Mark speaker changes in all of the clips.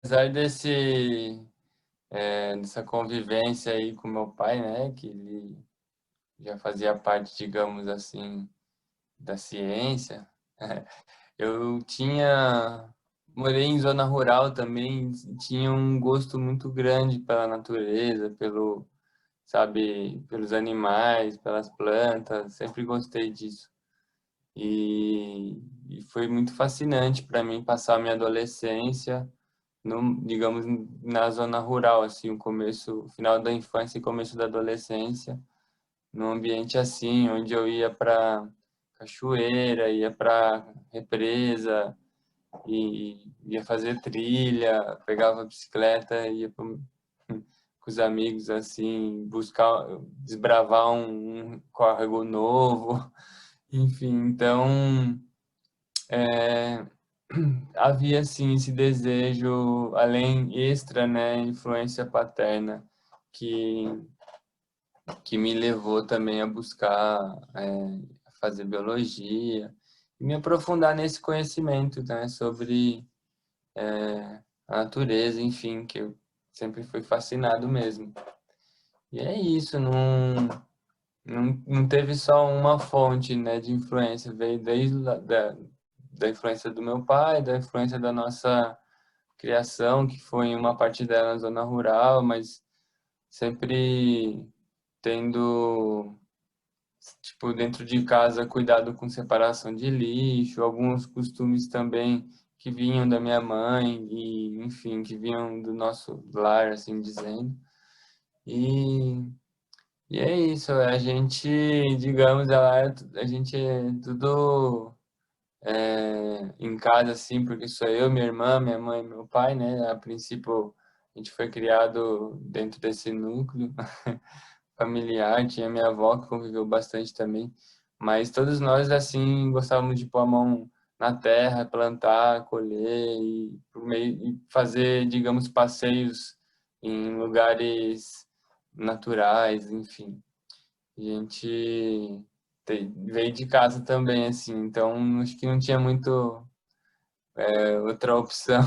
Speaker 1: apesar dessa convivência aí com meu pai, né, que ele já fazia parte, digamos assim, da ciência, eu morei em zona rural também, tinha um gosto muito grande pela natureza, sabe, pelos animais, pelas plantas, sempre gostei disso. E foi muito fascinante para mim passar a minha adolescência, digamos, na zona rural, assim, o final da infância e começo da adolescência, num ambiente assim, onde eu ia para cachoeira, ia para represa e ia fazer trilha, pegava a bicicleta, com os amigos assim, buscar desbravar um córrego novo, enfim, então é, havia sim esse desejo além extra, né, influência paterna que que me levou também a buscar fazer biologia e me aprofundar nesse conhecimento, né, sobre a natureza, enfim, que eu sempre fui fascinado mesmo. E é isso, não teve só uma fonte, né, de influência, veio desde da influência do meu pai, da influência da nossa criação, que foi em uma parte dela na zona rural, mas sempre tendo, tipo, dentro de casa, cuidado com separação de lixo, alguns costumes também que vinham da minha mãe e, enfim, que vinham do nosso lar, assim dizendo. E, e é isso, a gente, digamos, a gente é tudo em casa, assim, porque sou eu, minha irmã, minha mãe e meu pai, né? A princípio, a gente foi criado dentro desse núcleo familiar, tinha minha avó que conviveu bastante também, mas todos nós, assim, gostávamos de pôr a mão na terra, plantar, colher e fazer, digamos, passeios em lugares naturais, enfim. A gente veio de casa também, assim, então acho que não tinha muito outra opção.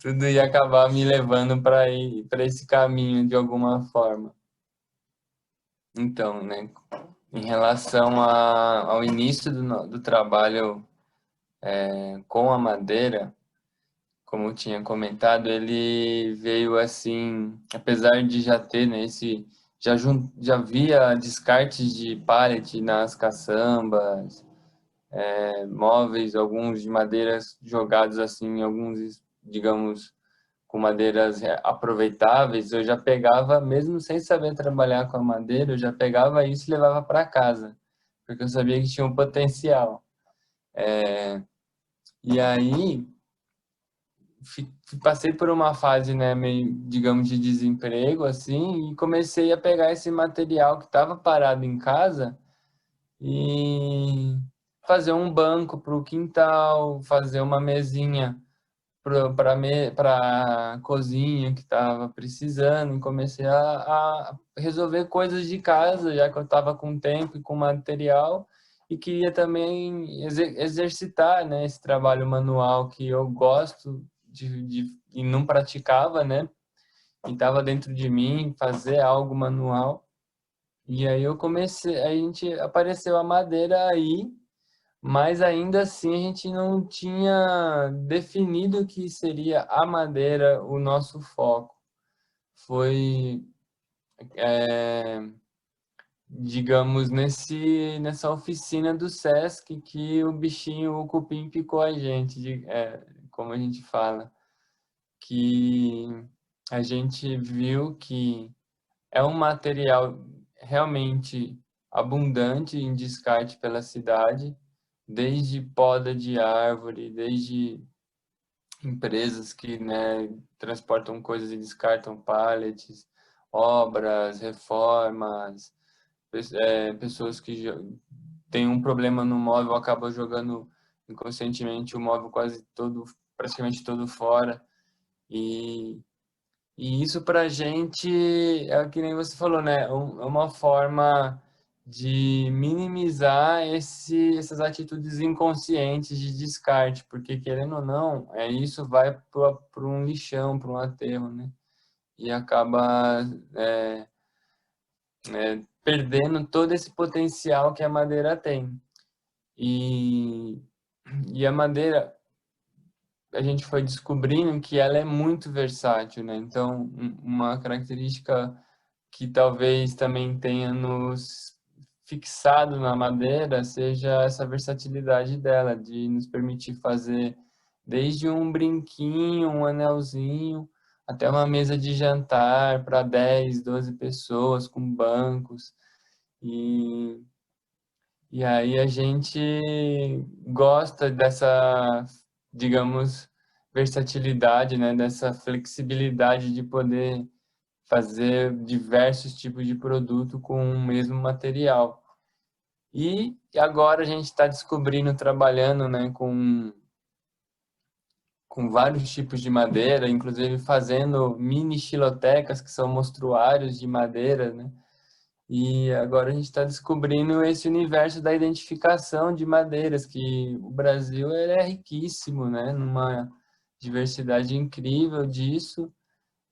Speaker 1: Tudo ia acabar me levando para esse caminho de alguma forma. Então, né, em relação ao início do trabalho com a madeira, como eu tinha comentado, ele veio assim, apesar de já ter, né, já havia descartes de pallet nas caçambas, móveis, alguns de madeiras jogados assim, alguns, digamos, com madeiras aproveitáveis, eu já pegava, mesmo sem saber trabalhar com a madeira, eu já pegava isso e levava para casa, porque eu sabia que tinha um potencial. E aí passei por uma fase, né, meio, digamos, de desemprego, assim, e comecei a pegar esse material que estava parado em casa e fazer um banco para o quintal, fazer uma mesinha para a cozinha que estava precisando, e comecei a resolver coisas de casa, já que eu estava com tempo e com material, e queria também exercitar, né, esse trabalho manual que eu gosto e não praticava, né, e estava dentro de mim, fazer algo manual. E aí a gente apareceu a madeira aí, mas ainda assim a gente não tinha definido que seria a madeira o nosso foco. Foi, é, digamos, nessa oficina do Sesc que o bichinho, o cupim picou a gente, como a gente fala, que a gente viu que é um material realmente abundante em descarte pela cidade, desde poda de árvore, desde empresas que, né, transportam coisas e descartam pallets, obras, reformas, pessoas que têm um problema no móvel acabam jogando inconscientemente o móvel quase todo, praticamente todo fora. E, e isso para a gente é que nem você falou, né? É uma forma de minimizar essas atitudes inconscientes de descarte, porque querendo ou não, isso vai para um lixão, para um aterro, né? E acaba perdendo todo esse potencial que a madeira tem. E, e a madeira, a gente foi descobrindo que ela é muito versátil, né? Então, uma característica que talvez também tenha nos fixado na madeira seja essa versatilidade dela, de nos permitir fazer desde um brinquinho, um anelzinho, até uma mesa de jantar para 10, 12 pessoas, com bancos. E, e aí a gente gosta dessa, digamos, versatilidade, né? Dessa flexibilidade de poder fazer diversos tipos de produto com o mesmo material. E agora a gente está descobrindo, trabalhando, né, com vários tipos de madeira, inclusive fazendo mini xilotecas, que são mostruários de madeira, né? E agora a gente está descobrindo esse universo da identificação de madeiras, que o Brasil ele é riquíssimo, né? Numa diversidade incrível disso.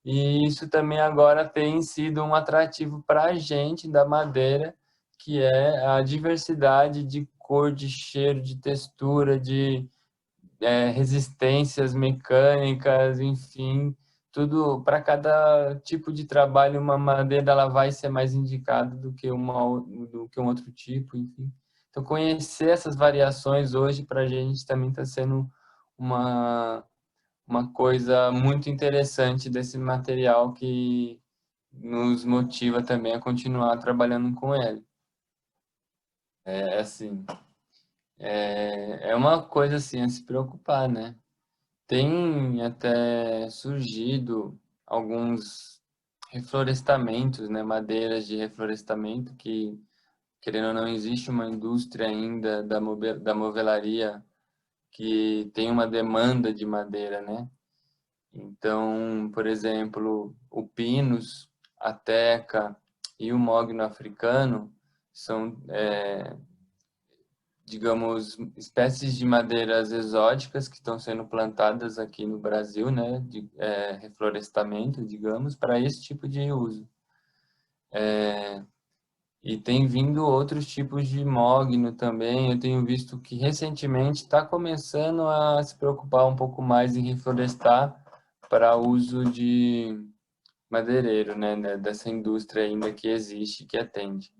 Speaker 1: E isso também agora tem sido um atrativo para a gente da madeira, que é a diversidade de cor, de cheiro, de textura, de resistências mecânicas, enfim, tudo para cada tipo de trabalho, uma madeira ela vai ser mais indicada do que um outro tipo, enfim. Então, conhecer essas variações hoje para a gente também está sendo uma uma coisa muito interessante desse material que nos motiva também a continuar trabalhando com ele. É assim, é uma coisa assim a se preocupar, né? Tem até surgido alguns reflorestamentos, né? Madeiras de reflorestamento que, querendo ou não, existe uma indústria ainda da movelaria que tem uma demanda de madeira, né? Então, por exemplo, o pinus, a teca e o mogno africano são, digamos, espécies de madeiras exóticas que estão sendo plantadas aqui no Brasil, né, de reflorestamento, digamos, para esse tipo de uso. E tem vindo outros tipos de mogno também. Eu tenho visto que recentemente está começando a se preocupar um pouco mais em reflorestar para uso de madeireiro, né, dessa indústria ainda que existe, que atende.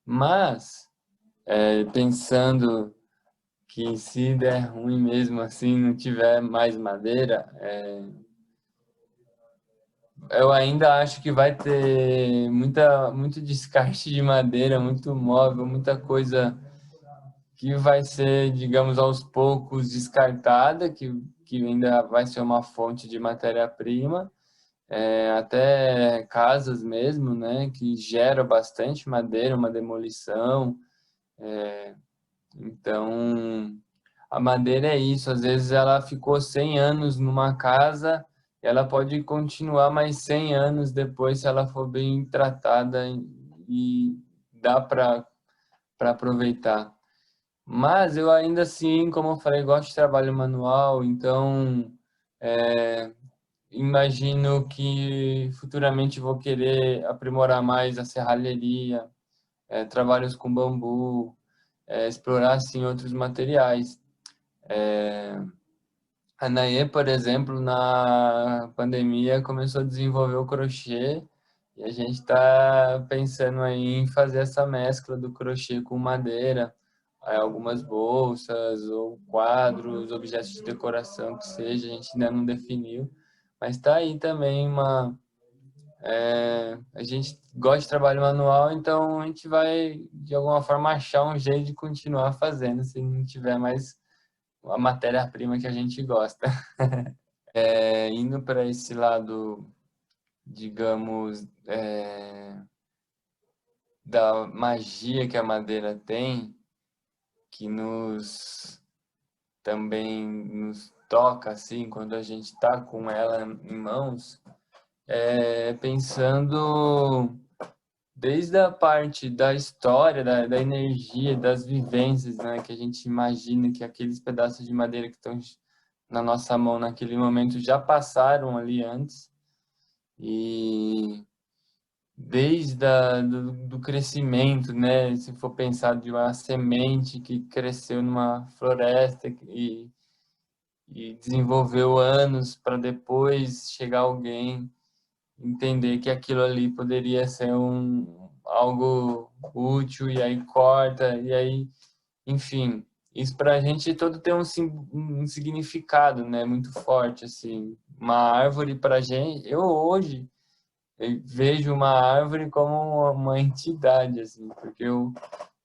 Speaker 1: Mas, pensando que se der ruim mesmo assim, não tiver mais madeira, eu ainda acho que vai ter muito descarte de madeira, muito móvel, muita coisa que vai ser, digamos, aos poucos descartada, que ainda vai ser uma fonte de matéria-prima, até casas mesmo, né, que geram bastante madeira, uma demolição. Então, a madeira é isso, às vezes ela ficou 100 anos numa casa, ela pode continuar mais 100 anos depois se ela for bem tratada e dá para aproveitar. Mas eu ainda assim, como eu falei, gosto de trabalho manual, então imagino que futuramente vou querer aprimorar mais a serralheria, trabalhos com bambu, explorar assim outros materiais. A Naê, por exemplo, na pandemia começou a desenvolver o crochê e a gente está pensando aí em fazer essa mescla do crochê com madeira, algumas bolsas ou quadros, objetos de decoração que seja, a gente ainda não definiu, mas está aí também a gente gosta de trabalho manual, então a gente vai, de alguma forma, achar um jeito de continuar fazendo, se não tiver mais a matéria-prima que a gente gosta. Indo para esse lado, digamos, da magia que a madeira tem, que também nos toca, assim, quando a gente está com ela em mãos, pensando desde a parte da história, da energia, das vivências, né, que a gente imagina que aqueles pedaços de madeira que estão na nossa mão naquele momento já passaram ali antes, e desde do crescimento, né, se for pensar de uma semente que cresceu numa floresta e desenvolveu anos para depois chegar alguém entender que aquilo ali poderia ser algo útil, e aí corta, e aí, enfim, isso para a gente todo tem um significado, né, muito forte, assim. Uma árvore para a gente, eu hoje eu vejo uma árvore como uma entidade, assim, porque eu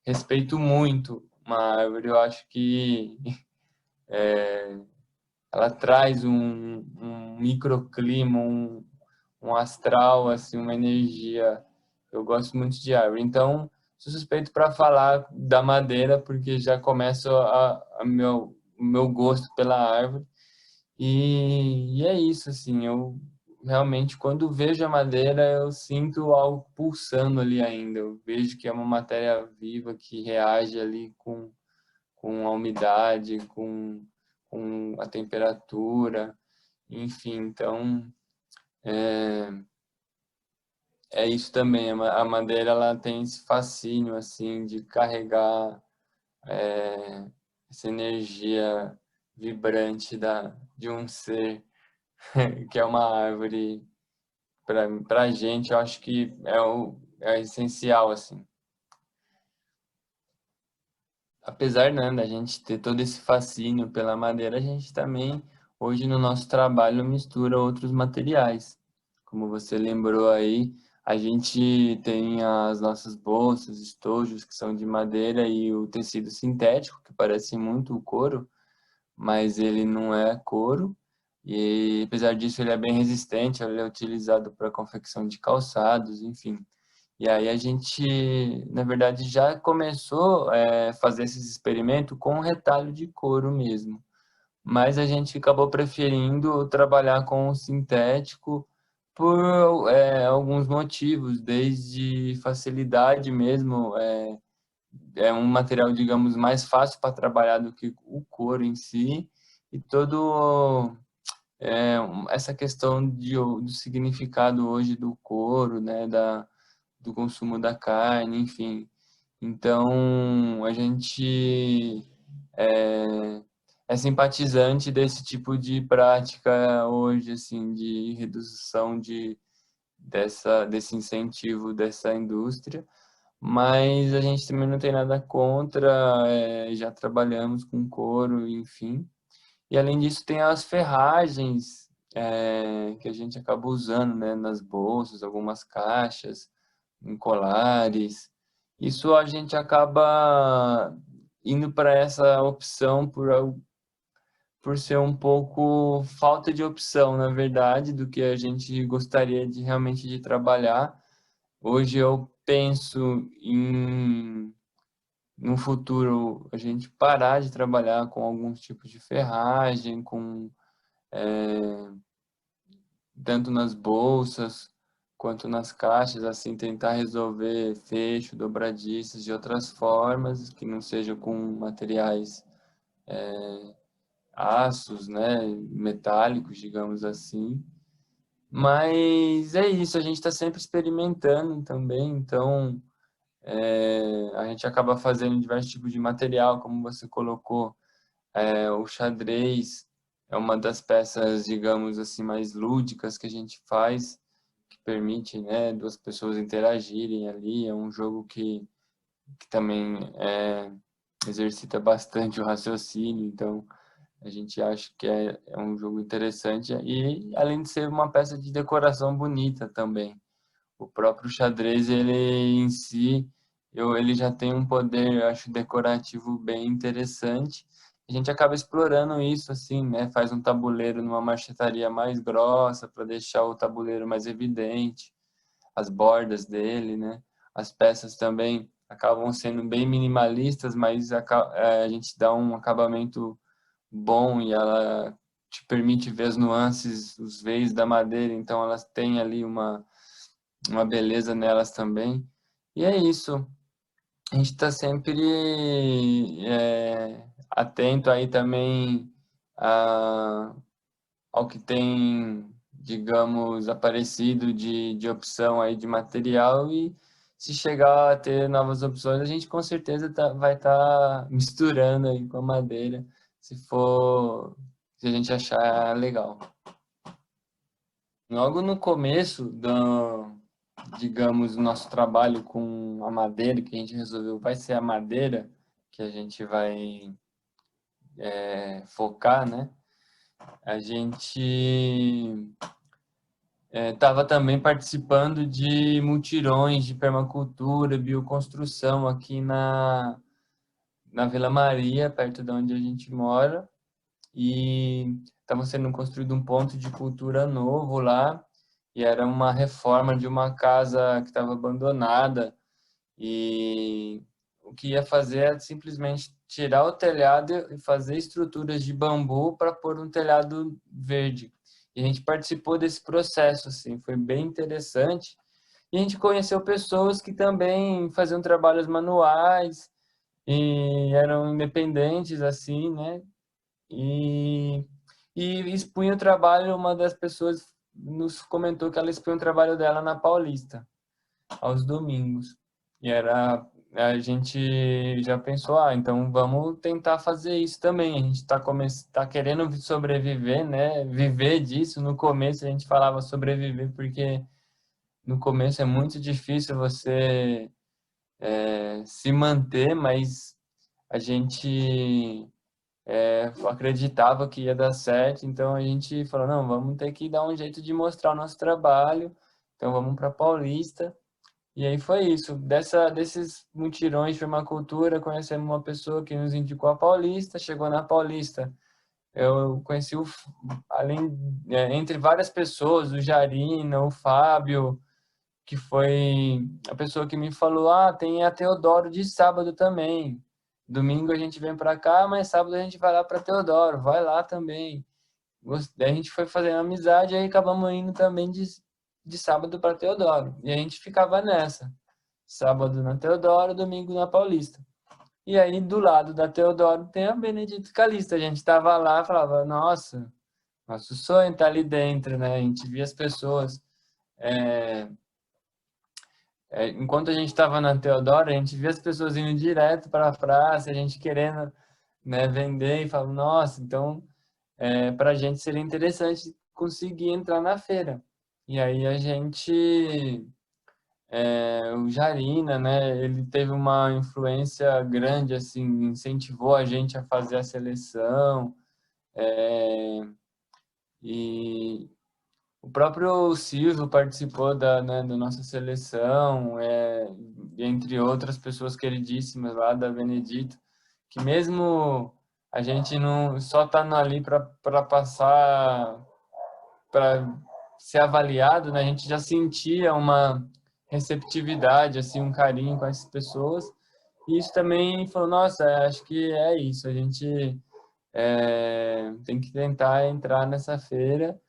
Speaker 1: respeito muito uma árvore, eu acho que ela traz um microclima, um astral, assim, uma energia. Eu gosto muito de árvore. Então, sou suspeito para falar da madeira, porque já começa o meu gosto pela árvore. E é isso, assim, eu realmente, quando vejo a madeira, eu sinto algo pulsando ali ainda. Eu vejo que é uma matéria viva que reage ali com a umidade, com a temperatura, enfim. Então, é isso também. A madeira ela tem esse fascínio assim de carregar essa energia vibrante de um ser que é uma árvore. Para a gente, eu acho que é essencial assim. Apesar, né, da gente ter todo esse fascínio pela madeira, a gente também hoje no nosso trabalho mistura outros materiais. Como você lembrou aí, a gente tem as nossas bolsas, estojos que são de madeira e o tecido sintético, que parece muito o couro, mas ele não é couro. E apesar disso, ele é bem resistente, ele é utilizado para confecção de calçados, enfim. E aí a gente, na verdade, já começou a fazer esses experimentos com retalho de couro mesmo. Mas a gente acabou preferindo trabalhar com o sintético por alguns motivos, desde facilidade mesmo, é um material, digamos, mais fácil para trabalhar do que o couro em si, e todo essa questão do significado hoje do couro, né, do consumo da carne, enfim. Então, a gente é, é simpatizante desse tipo de prática hoje, assim, de redução desse incentivo dessa indústria, mas a gente também não tem nada contra, já trabalhamos com couro, enfim. E além disso, tem as ferragens que a gente acaba usando, né, nas bolsas, algumas caixas, em colares. Isso a gente acaba indo para essa opção por ser um pouco falta de opção, na verdade, do que a gente gostaria de realmente de trabalhar. Hoje eu penso em no futuro a gente parar de trabalhar com alguns tipos de ferragem, com tanto nas bolsas quanto nas caixas, assim, tentar resolver fecho, dobradiças de outras formas, que não sejam com materiais aços, né, metálicos, digamos assim. Mas é isso, a gente está sempre experimentando também, então a gente acaba fazendo diversos tipos de material, como você colocou, o xadrez é uma das peças, digamos assim, mais lúdicas que a gente faz, que permite, né, duas pessoas interagirem ali. É um jogo que também exercita bastante o raciocínio, então a gente acha que é um jogo interessante e além de ser uma peça de decoração bonita também. O próprio xadrez, ele em si, ele já tem um poder, eu acho, decorativo bem interessante. A gente acaba explorando isso, assim, né? Faz um tabuleiro numa marchetaria mais grossa para deixar o tabuleiro mais evidente, as bordas dele, né? As peças também acabam sendo bem minimalistas, mas a gente dá um acabamento bom e ela te permite ver as nuances, os veios da madeira, então elas têm ali uma beleza nelas também. E é isso. A gente está sempre atento aí também ao que tem, digamos, aparecido de opção aí de material, e se chegar a ter novas opções, a gente com certeza vai estar misturando aí com a madeira, se a gente achar legal. Logo no começo digamos, o nosso trabalho com a madeira, que a gente resolveu vai ser a madeira que a gente vai focar, né? A gente estava também participando de mutirões de permacultura, bioconstrução aqui na Vila Maria, perto de onde a gente mora, e estava sendo construído um ponto de cultura novo lá, e era uma reforma de uma casa que estava abandonada, e o que ia fazer é simplesmente tirar o telhado e fazer estruturas de bambu para pôr um telhado verde. E a gente participou desse processo, assim, foi bem interessante. E a gente conheceu pessoas que também faziam trabalhos manuais e eram independentes, assim, né? E, e expunha o trabalho, uma das pessoas nos comentou que ela expunha o trabalho dela na Paulista aos domingos. E a gente já pensou, então vamos tentar fazer isso também. A gente tá querendo sobreviver, né? Viver disso. No começo a gente falava sobreviver porque no começo é muito difícil você se manter, mas a gente acreditava que ia dar certo, então a gente falou, não, vamos ter que dar um jeito de mostrar o nosso trabalho. Então vamos para Paulista. E aí foi isso. Desses mutirões de permacultura, conhecemos uma pessoa que nos indicou a Paulista. Chegou na Paulista, eu conheci entre várias pessoas, o Jarina, o Fábio, que foi a pessoa que me falou, tem a Teodoro de sábado também. Domingo a gente vem para cá, mas sábado a gente vai lá para Teodoro, vai lá também. Daí a gente foi fazendo amizade, aí acabamos indo também de sábado para Teodoro. E a gente ficava nessa. Sábado na Teodoro, domingo na Paulista. E aí, do lado da Teodoro, tem a Benedito Calixto. A gente estava lá e falava, nossa, nosso sonho tá ali dentro, né? A gente via as pessoas. Enquanto a gente estava na Teodoro, a gente via as pessoas indo direto para a praça, a gente querendo, né, vender, e falava, nossa, então, para a gente seria interessante conseguir entrar na feira. E aí a gente o Jarina, né, ele teve uma influência grande, assim, incentivou a gente a fazer a seleção, e o próprio Silvio participou da nossa seleção, entre outras pessoas queridíssimas lá da Benedito, que mesmo a gente não só tá ali para passar, para ser avaliado, né, a gente já sentia uma receptividade, assim, um carinho com essas pessoas. E isso também falou, nossa, acho que é isso, a gente tem que tentar entrar nessa feira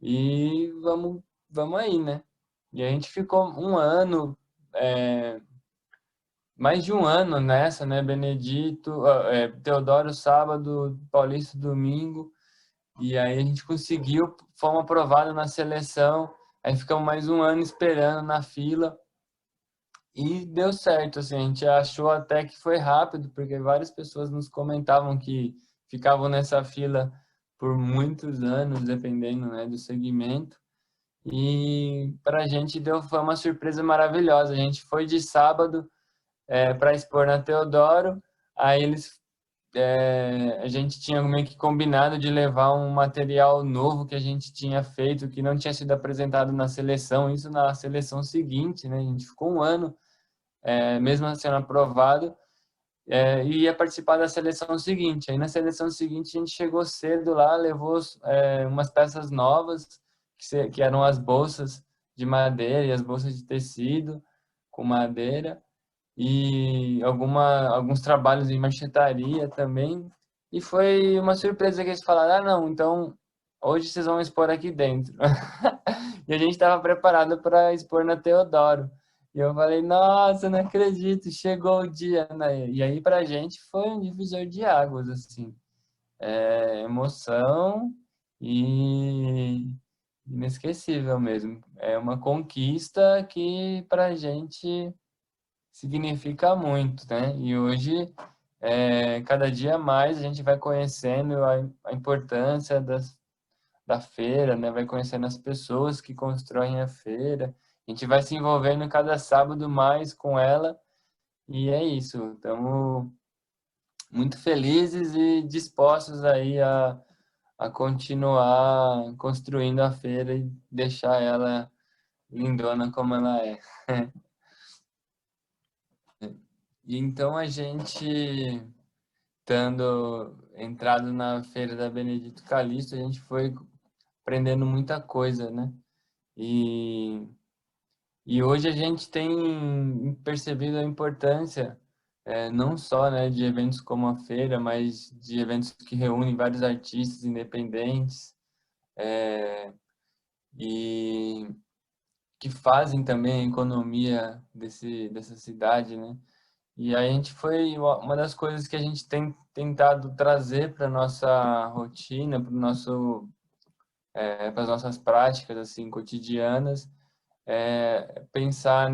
Speaker 1: e vamos aí, né? E a gente ficou um ano, mais de um ano nessa, né? Benedito, Teodoro sábado, Paulista domingo, e aí a gente conseguiu, fomos aprovados na seleção, aí ficamos mais um ano esperando na fila. E deu certo, assim, a gente achou até que foi rápido, porque várias pessoas nos comentavam que ficavam nessa fila por muitos anos, dependendo, né, do segmento. E para a gente foi uma surpresa maravilhosa. A gente foi de sábado para expor na Teodoro, aí a gente tinha meio que combinado de levar um material novo que a gente tinha feito, que não tinha sido apresentado na seleção, isso na seleção seguinte, né? A gente ficou um ano mesmo sendo aprovado, e ia participar da seleção seguinte. Aí na seleção seguinte a gente chegou cedo lá, levou umas peças novas, que eram as bolsas de madeira e as bolsas de tecido com madeira, e alguns trabalhos em marchetaria também. E foi uma surpresa que eles falaram, não, então hoje vocês vão expor aqui dentro. E a gente estava preparado para expor na Teodoro. E eu falei, nossa, não acredito, chegou o dia, né? E aí pra gente foi um divisor de águas, assim. Emoção e inesquecível mesmo. É uma conquista que pra gente significa muito, né? E hoje, cada dia mais a gente vai conhecendo a importância da feira, né? Vai conhecendo as pessoas que constroem a feira. A gente vai se envolvendo cada sábado mais com ela e é isso. Estamos muito felizes e dispostos aí a continuar construindo a feira e deixar ela lindona como ela é. E então a gente, estando entrado na feira da Benedito Calixto, a gente foi aprendendo muita coisa, né? E E hoje a gente tem percebido a importância, não só, né, de eventos como a feira, mas de eventos que reúnem vários artistas independentes, e que fazem também a economia dessa cidade, né? E a gente foi uma das coisas que a gente tem tentado trazer para nossa rotina, para as nossas práticas assim cotidianas, pensar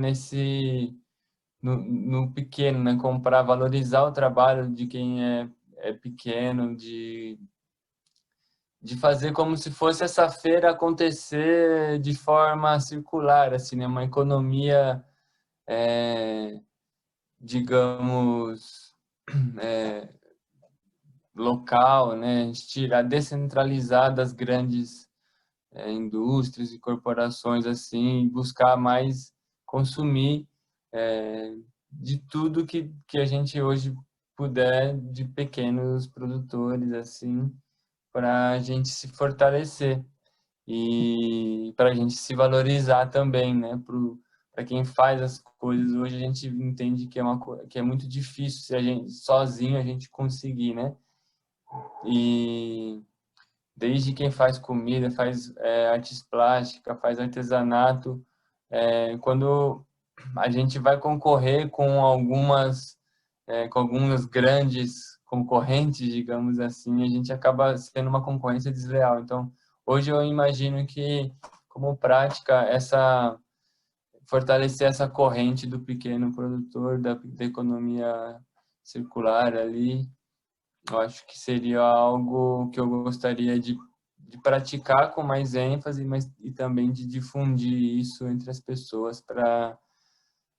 Speaker 1: no pequeno, né? Comprar, valorizar o trabalho de quem é pequeno, de fazer como se fosse essa feira acontecer de forma circular, assim, né? Uma economia, é, digamos, é, local, né? Tirar, descentralizar das grandes indústrias e corporações, assim, buscar mais consumir é, de tudo que a gente hoje puder de pequenos produtores, assim, para a gente se fortalecer e para a gente se valorizar também, né? Para quem faz as coisas hoje, a gente entende que que é muito difícil se a gente sozinho a gente conseguir, né? E desde quem faz comida, faz artes plásticas, faz artesanato, quando a gente vai concorrer com algumas grandes concorrentes, digamos assim, a gente acaba sendo uma concorrência desleal. Então, hoje eu imagino que, como prática, fortalecer essa corrente do pequeno produtor, da economia circular ali, eu acho que seria algo que eu gostaria de praticar com mais ênfase, mas e também de difundir isso entre as pessoas,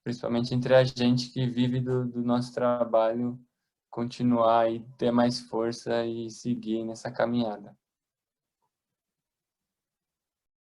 Speaker 1: principalmente entre a gente que vive do nosso trabalho, continuar e ter mais força e seguir nessa caminhada.